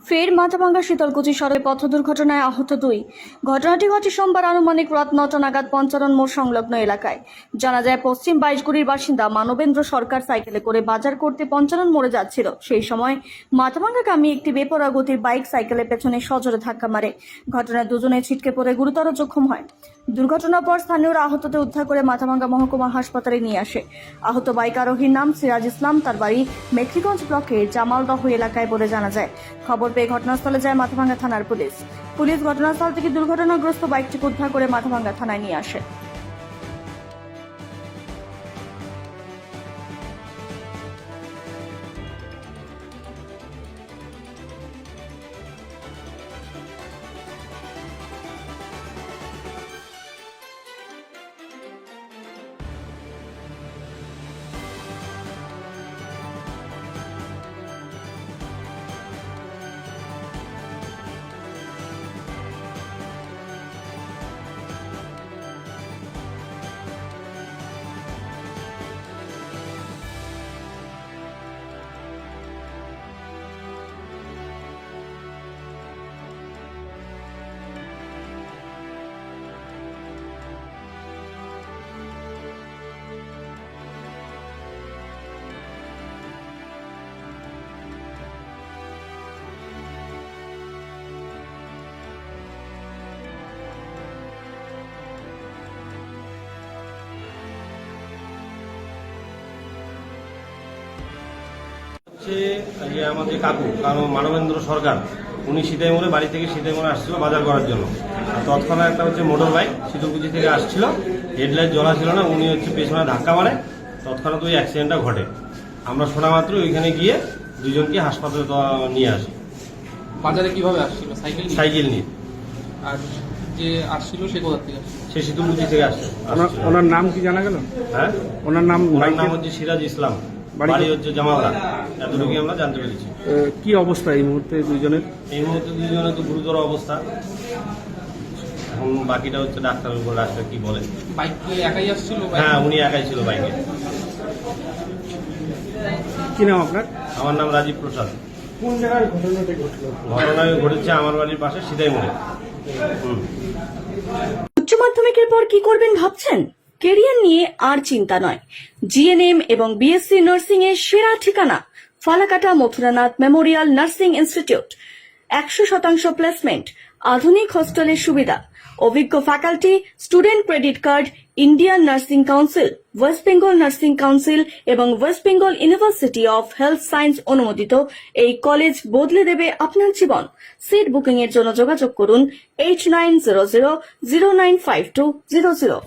ফের মাথাভাঙ্গা শীতলকুচি সড়কে পথ দুর্ঘটনায় আহত 2। ঘটনাটি ঘটে সোমবার আনুমানিক রাত 9টা নাগাদ পঞ্চানন মোড় সংলগ্ন এলাকায়। জানা যায়, পশ্চিম বাইশগুড়ির বাসিন্দা মানবেন্দ্র সরকার সাইকেলে করে বাজার করতে পঞ্চানন মোড়ে যাচ্ছিল। সেই সময় মাথাভাঙ্গাগামী একটি বেপরোয়া গতির বাইক সাইকেলের পেছনে সজোরে ধাক্কা মারে। ঘটনায় দুজনে ছিটকে পড়ে গুরুতর জখম হয়। দুর্ঘটনার পর স্থানীয়রা আহতদের উদ্ধার করে মাথাভাঙ্গা মহকুমা হাসপাতালে নিয়ে আসে। আহত বাইক আরোহীর নাম সিরাজ ইসলাম, তার বাড়ি মেখলিগঞ্জ ব্লকের জামালদহ এলাকায় বলে জানা যায়। খবর পেয়ে ঘটনাস্থলে যায় মাথাভাঙ্গা থানার পুলিশ ঘটনাস্থল থেকে দুর্ঘটনাগ্রস্ত বাইকটিকে উদ্ধার করে মাথাভাঙ্গা থানায় নিয়ে আসে। আমাদের কাকু মানবেন্দ্র সরকার, উনি সীতাইমোড়ে বাড়ি থেকে সীতাইমোড়ে আসছিল বাজার করার জন্য। তৎক্ষণাৎ একটা মোটর বাইক শীতলকুচি থেকে আসছিল, হেডলাইট জ্বলা ছিল না, উনি পেছনে ধাক্কা মারে। তৎক্ষণাৎ ওই অ্যাক্সিডেন্টটা ঘটে। আমরা শোনা মাত্র ওইখানে গিয়ে দুজনকে হাসপাতালে নিয়ে আসি। বাজারে কিভাবে আসছিল? সাইকেল নিয়ে। আর যে আসছিল সে কোথা থেকে আসছিল? সে শীতলকুচি থেকে আসছে। ওনার নাম কি জানা গেল? হ্যাঁ, ওনার নাম হচ্ছে সিরাজ ইসলাম, বাড়ি হচ্ছে জামালদা। এতটুকু আমরা জানতে পেরেছি। কি অবস্থা এই মুহূর্তে দুইজনের? এই মুহূর্তে দুজনের তো গুরুতর অবস্থা। এখন বাকিটা হচ্ছে ডাক্তারের উপর, ডাক্তার কি বলে। বাইক কি একাই আসছিল? হ্যাঁ, উনি একাই ছিল বাইকে। কি নাম আপনার? আমার নাম রাজীব প্রসাদ। কোন জায়গায় ঘটনাটি ঘটলো? ঘটনা ঘটেছে আমার বাড়ির পাশে সীতাইমোড়ে। উচ্চ মাধ্যমিকের পর কি করবেন ভাবছেন? কেরিয়ার নিয়ে আর চিন্তা নয়। জিএনএম এবং বিএসসি নার্সিং এর সেরা ঠিকানা Falakata Mathuranath memorial nursing institute. 100% placement, আধুনিক হোস্টেলের সুবিধা, অভিজ্ঞ faculty, student credit card, Indian nursing council, West Bengal nursing council এবং West Bengal University of Health Science অনুমোদিত এই কলেজ বদলে দেবে আপনার জীবন। সিট বুকিং এর জন্য যোগাযোগ করুন 8900 095200।